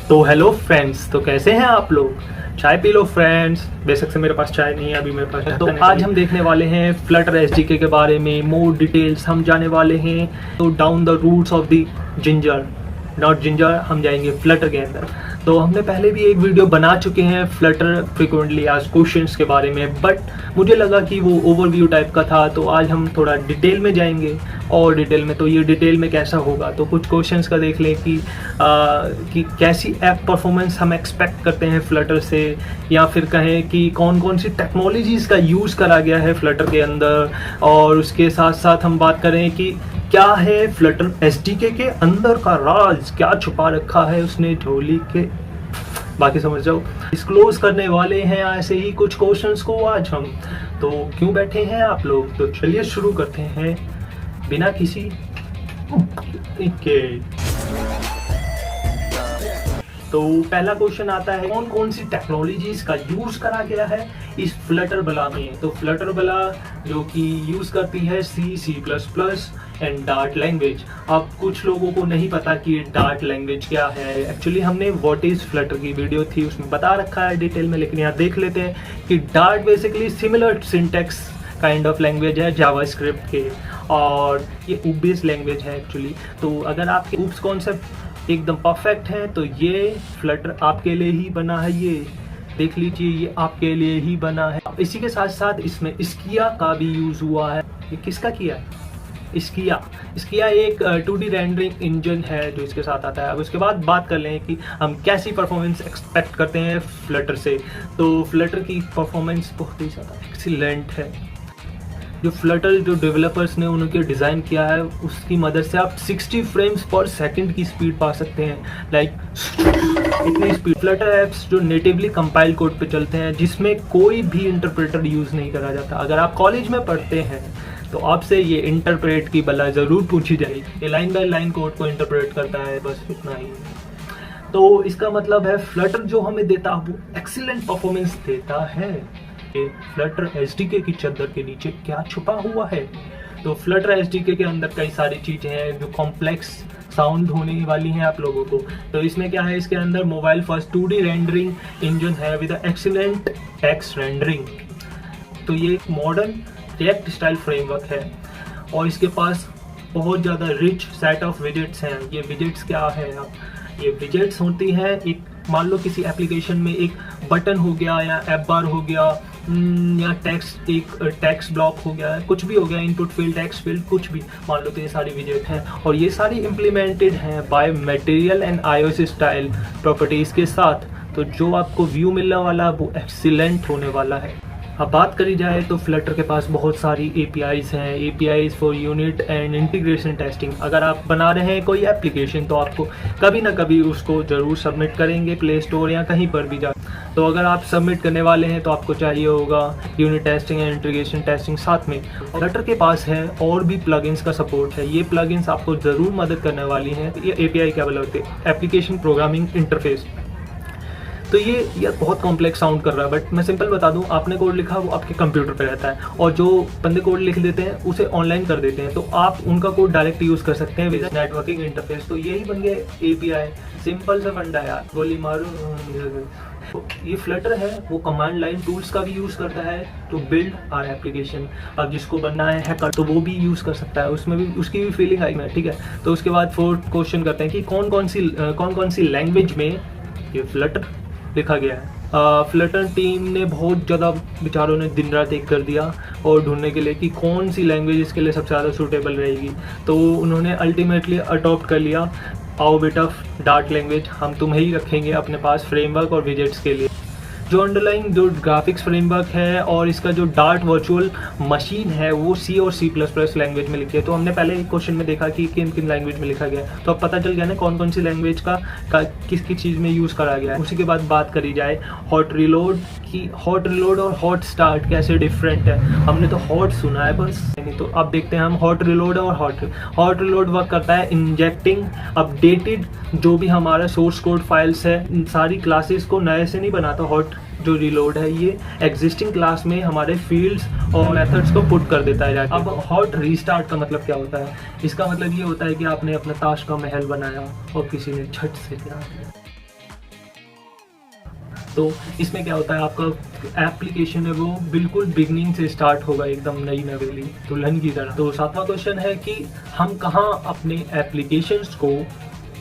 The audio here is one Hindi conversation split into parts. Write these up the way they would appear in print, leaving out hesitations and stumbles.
तो हेलो फ्रेंड्स, तो कैसे हैं आप लोग। चाय पी लो फ्रेंड्स। बेशक से मेरे पास चाय नहीं है अभी मेरे पास। तो आज हम देखने वाले हैं फ्लटर एसडीके के बारे में मोर डिटेल्स हम जाने वाले हैं। तो down the roots of the ginger, not ginger, हम जाएंगे फ्लटर के अंदर। तो हमने पहले भी एक वीडियो बना चुके हैं फ्लटर फ्रिक्वेंटली आस्क्ड क्वेश्चंस के बारे में, बट मुझे लगा कि वो ओवरव्यू टाइप का था, तो आज हम थोड़ा डिटेल में जाएंगे। और डिटेल में, तो ये डिटेल में कैसा होगा, तो कुछ क्वेश्चंस का देख लें कि कैसी ऐप परफॉर्मेंस हम एक्सपेक्ट करते हैं फ्लटर से, या फिर कहें कि कौन कौन सी टेक्नोलॉजीज़ का यूज़ करा गया है फ्लटर के अंदर। और उसके साथ साथ हम बात करें कि क्या है फ्लटर एसडीके के अंदर का राज, क्या छुपा रखा है उसने झोली के, बाकी समझ जाओ। डिस्क्लोज करने वाले हैं ऐसे ही कुछ क्वेश्चंस को आज हम। तो क्यों बैठे हैं आप लोग, तो चलिए शुरू करते हैं बिना किसी के। तो पहला क्वेश्चन आता है, कौन कौन सी टेक्नोलॉजीज का यूज करा गया है इस फ्लटर बला में। तो फ्लटर बला जो कि यूज करती है C++ एंड डार्ट लैंग्वेज। अब कुछ लोगों को नहीं पता कि डार्ट लैंग्वेज क्या है। एक्चुअली हमने व्हाट इज फ्लटर की वीडियो थी, उसमें बता रखा है डिटेल में, लेकिन यहाँ देख लेते हैं कि Dart basically similar syntax kind of language है जावास्क्रिप्ट के, और ये ऊप बेस्ड लैंग्वेज है एक्चुअली। तो अगर आपके ऊप्स कॉन्सेप्ट एकदम परफेक्ट है तो ये फ्लटर आपके लिए ही बना है। ये देख लीजिए, ये आपके लिए ही बना है। इसी के साथ साथ इसमें स्किया का भी यूज हुआ है। ये किसका किया? स्किया एक 2D रेंडरिंग इंजन है जो इसके साथ आता है। अब उसके बाद बात कर लें कि हम कैसी परफॉर्मेंस एक्सपेक्ट करते हैं फ्लटर से। तो फ्लटर की परफॉर्मेंस बहुत ही ज़्यादा एक्सीलेंट है। जो फ्लटर जो डेवलपर्स ने उनके डिज़ाइन किया है उसकी मदद से आप 60 फ्रेम्स पर सेकंड की स्पीड पा सकते हैं। लाइक इतनी स्पीड। फ्लटर ऐप्स जो नेटिवली कंपाइल कोड पे चलते हैं, जिसमें कोई भी इंटरप्रेटर यूज़ नहीं करा जाता। अगर आप कॉलेज में पढ़ते हैं तो आपसे ये इंटरप्रेट की बला ज़रूर पूछी जाएगी। ये लाइन बाय लाइन कोड को इंटरप्रेट करता है, बस इतना ही। तो इसका मतलब है फ्लटर जो हमें देता है वो एक्सीलेंट परफॉर्मेंस देता है। फ्लटर एसडीके की चादर के नीचे क्या छुपा हुआ है। तो फ्लटर एसडीके के अंदर कई सारी चीज़ें हैं जो कॉम्प्लेक्स साउंड होने वाली हैं आप लोगों को। तो इसमें क्या है, इसके अंदर mobile first 2D rendering engine है विद एक्सीलेंट टेक्स्ट रेंडरिंग। तो ये एक मॉडर्न रिएक्ट स्टाइल फ्रेमवर्क है और इसके पास बहुत ज़्यादा रिच सेट ऑफ विजेट्स हैं। ये विजेट्स क्या है, ये विजेट्स होती हैं, एक मान लो किसी एप्लीकेशन में एक बटन हो गया या ऐप बार हो गया, या टेक्स्ट, एक टेक्स्ट ब्लॉक हो गया, कुछ भी हो गया, इनपुट फील्ड, टेक्स्ट फील्ड, कुछ भी मान लो। तो ये सारी विजेट हैं और ये सारी इम्प्लीमेंटेड हैं by material and iOS style properties के साथ। तो जो आपको व्यू मिलने वाला वो एक्सीलेंट होने वाला है। अब बात करी जाए तो फ्लटर के पास बहुत सारी APIs हैं, APIs for unit and integration testing. अगर आप बना रहे हैं कोई एप्लीकेशन तो आपको कभी ना कभी उसको ज़रूर सबमिट करेंगे प्ले स्टोर या कहीं पर भी जा। तो अगर आप सबमिट करने वाले हैं तो आपको चाहिए होगा unit testing and integration testing साथ में। फ्लटर के पास है और भी प्लगइन्स का सपोर्ट है। ये प्लगइन्स आपको ज़रूर मदद करने वाली हैं। ये API क्या बोलते हैं, एप्लीकेशन प्रोग्रामिंग इंटरफेस। तो ये बहुत कॉम्प्लेक्स साउंड कर रहा है, बट मैं सिंपल बता दूं, आपने कोड लिखा वो आपके कंप्यूटर पे रहता है और जो बंदे कोड लिख देते हैं उसे ऑनलाइन कर देते हैं, तो आप उनका कोड डायरेक्ट यूज़ कर सकते हैं विद नेटवर्किंग इंटरफेस। तो यही बन गए API। सिंपल सा फंडा यार, गोली मारो। तो ये फ्लटर है वो कमांड लाइन टूल्स का भी यूज़ करता है टू बिल्ड आवर एप्लीकेशन। अब जिसको बनना है हैकर तो वो भी यूज़ कर सकता है, उसमें भी उसकी भी फीलिंग आई है, ठीक है। तो उसके बाद फोर्थ क्वेश्चन करते हैं कि कौन कौन सी लैंग्वेज में ये फ्लटर लिखा गया है। फ्लटर टीम ने बहुत ज़्यादा बेचारों ने दिन रात एक कर दिया और ढूंढने के लिए कि कौन सी लैंग्वेज इसके लिए सबसे ज़्यादा सूटेबल रहेगी। तो उन्होंने अल्टीमेटली अडॉप्ट कर लिया, आओ बेटा डार्ट लैंग्वेज हम तुम्हें ही रखेंगे अपने पास फ्रेमवर्क और विजेट्स के लिए। जो अंडरलाइंग जो ग्राफिक्स फ्रेमवर्क है और इसका जो डार्ट वर्चुअल मशीन है वो C और C++ लैंग्वेज में लिखी है। तो हमने पहले एक क्वेश्चन में देखा कि किन किन लैंग्वेज में लिखा गया है, तो अब पता चल गया ना कौन कौन सी लैंग्वेज का किस किस चीज़ में यूज़ करा गया है। उसी के बाद बात करी जाए हॉट रिलोड की। हॉट रिलोड और हॉट स्टार्ट कैसे डिफरेंट है। हमने तो हॉट सुना है बस, नहीं तो अब देखते हैं हम हॉट रिलोड और हॉट रिलोड वर्क करता है इंजेक्टिंग अपडेटेड जो भी हमारा सोर्स कोड फाइल्स है, सारी क्लासेस को नए से नहीं बनाता। हॉट जो रिलोड है ये एग्जिस्टिंग क्लास में हमारे फील्ड्स और मेथड्स को पुट कर देता है जाके। अब हॉट रीस्टार्ट का मतलब क्या होता है, इसका मतलब ये होता है कि आपने अपना ताश का महल बनाया और किसी ने झट से गिरा दिया। तो इसमें क्या होता है, आपका एप्लीकेशन है वो बिल्कुल बिगनिंग से स्टार्ट होगा, एकदम नई नवेली दुल्हन की तरह। तो 7वां क्वेश्चन है कि हम कहाँ अपने एप्लीकेशंस को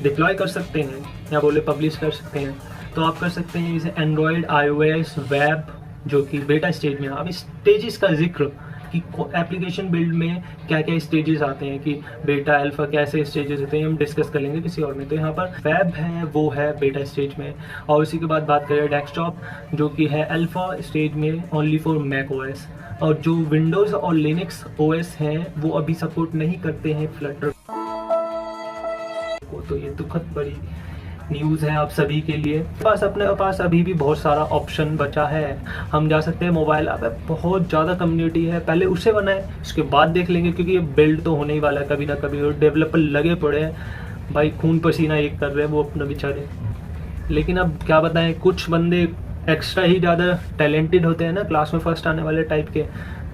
डिप्लॉय कर सकते हैं या बोले पब्लिश कर सकते हैं। तो आप कर सकते हैं जैसे एंड्रॉयड, iOS, वेब जो कि बेटा स्टेज में। अब स्टेजेस का जिक्र कि एप्लीकेशन बिल्ड में क्या क्या स्टेजेस आते हैं, कि बेटा, अल्फा, कैसे स्टेजेस होते हैं, हम डिस्कस कर लेंगे किसी और में। तो यहाँ पर वेब है वो है बेटा स्टेज में, और उसी के बाद बात करें डेस्कटॉप जो कि है अल्फा स्टेज में ओनली फॉर मैक ओएस, और जो विंडोज़ और लिनक्स ओएस हैं वो अभी सपोर्ट नहीं करते हैं फ्लटर को। तो ये दुखद बड़ी न्यूज़ है आप सभी के लिए। अपने पास अभी भी बहुत सारा ऑप्शन बचा है। हम जा सकते हैं मोबाइल ऐप, बहुत ज़्यादा कम्युनिटी है, पहले उसे बनाए उसके बाद देख लेंगे, क्योंकि ये बिल्ड तो होने ही वाला है कभी ना कभी, और डेवलपर लगे पड़े हैं भाई, खून पसीना एक कर रहे हैं वो अपना बेचारे। लेकिन अब क्या बताएं, कुछ बंदे एक्स्ट्रा ही ज़्यादा टैलेंटेड होते हैं ना, क्लास में फर्स्ट आने वाले टाइप के,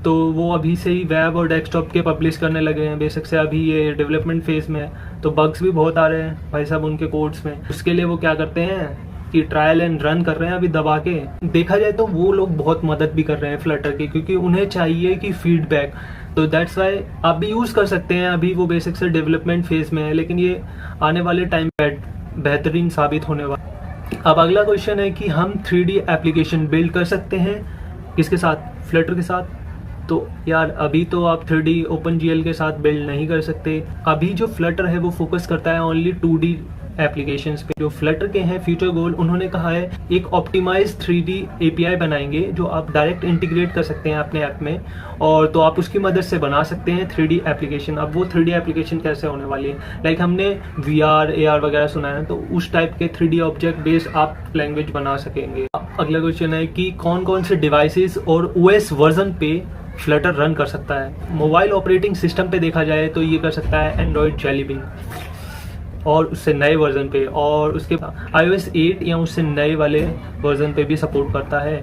तो वो अभी से ही वेब और डेस्कटॉप के पब्लिश करने लगे हैं। बेशक से अभी ये डेवलपमेंट फेज में है, तो बग्स भी बहुत आ रहे हैं भाई साहब उनके कोड्स में। उसके लिए वो क्या करते हैं कि ट्रायल एंड रन कर रहे हैं अभी दबा के। देखा जाए तो वो लोग बहुत मदद भी कर रहे हैं फ्लटर की, क्योंकि उन्हें चाहिए कि फीडबैक, तो दैट्स वाई आप भी यूज़ कर सकते हैं। अभी वो बेसिक से डेवलपमेंट फेज में है, लेकिन ये आने वाले टाइम बेहतरीन साबित होने वाला। अब अगला क्वेश्चन है कि हम 3D एप्लीकेशन बिल्ड कर सकते हैं किसके साथ, फ्लटर के साथ। तो यार अभी तो आप 3D OpenGL के साथ बिल्ड नहीं कर सकते। अभी जो फ्लटर है वो फोकस करता है ओनली 2D एप्लीकेशंस पे। जो फ्लटर के हैं फ्यूचर गोल, उन्होंने कहा है एक ऑप्टिमाइज 3D API बनाएंगे जो आप डायरेक्ट इंटीग्रेट कर सकते हैं अपने ऐप में, और तो आप उसकी मदद से बना सकते हैं 3D एप्लीकेशन। अब वो 3D एप्लीकेशन कैसे होने वाली है, लाइक हमने VR, AR वगैरह सुना है, तो उस टाइप के 3D ऑब्जेक्ट बेस्ड आप लैंग्वेज बना सकेंगे। अगला क्वेश्चन है कि कौन कौन से डिवाइसेस और OS वर्जन पे फ्लटर रन कर सकता है। मोबाइल ऑपरेटिंग सिस्टम पे देखा जाए तो ये कर सकता है एंड्रॉयड जेली बीन और उससे नए वर्जन पे, और उसके iOS 8 या उससे नए वाले वर्जन पे भी सपोर्ट करता है।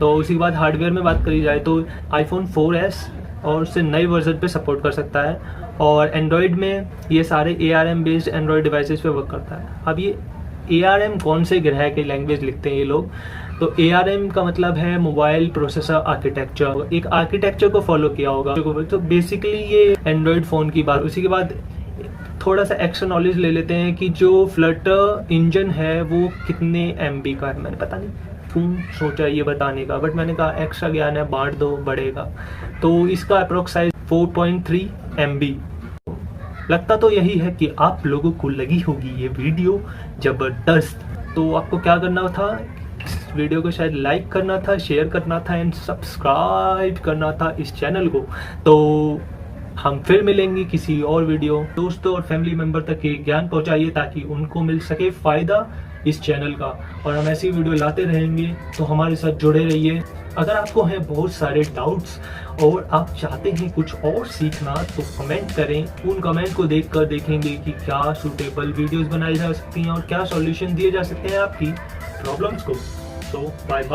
तो उसी के बाद हार्डवेयर में बात करी जाए तो iPhone 4S और उससे नए वर्जन पे सपोर्ट कर सकता है, और एंड्रॉयड में ये सारे ARM बेस्ड एंड्रॉयड डिवाइसेस पे वर्क करता है। अब ये ARM कौन से ग्रह की लैंग्वेज लिखते हैं ये लोग, तो ARM का मतलब है मोबाइल प्रोसेसर आर्किटेक्चर, एक आर्किटेक्चर को फॉलो किया होगा। तो बेसिकली ये एंड्रॉयड फ़ोन की बात। उसी के बाद थोड़ा सा एक्स्ट्रा नॉलेज ले लेते हैं कि जो फ्लटर इंजन है वो कितने MB का है। मैंने पता नहीं क्यों सोचा ये बताने का, बट मैंने कहा एक्स्ट्रा ज्ञान है बांट दो बढ़ेगा। तो इसका अप्रोक्स साइज 4.3 MB। लगता तो यही है कि आप लोगों को लगी होगी ये वीडियो ज़बरदस्त। तो आपको क्या करना था, इस वीडियो को शायद लाइक करना था, शेयर करना था एंड सब्सक्राइब करना था इस चैनल को। तो हम फिर मिलेंगे किसी और वीडियो। दोस्तों और फैमिली मेंबर तक ये ज्ञान पहुंचाइए ताकि उनको मिल सके फ़ायदा इस चैनल का, और हम ऐसी वीडियो लाते रहेंगे, तो हमारे साथ जुड़े रहिए। अगर आपको हैं बहुत सारे डाउट्स और आप चाहते हैं कुछ और सीखना, तो कमेंट करें। उन कमेंट को देखकर देखेंगे कि क्या सूटेबल वीडियोस बनाई जा सकती हैं और क्या सॉल्यूशन दिए जा सकते हैं आपकी प्रॉब्लम्स को। तो बाय बाय।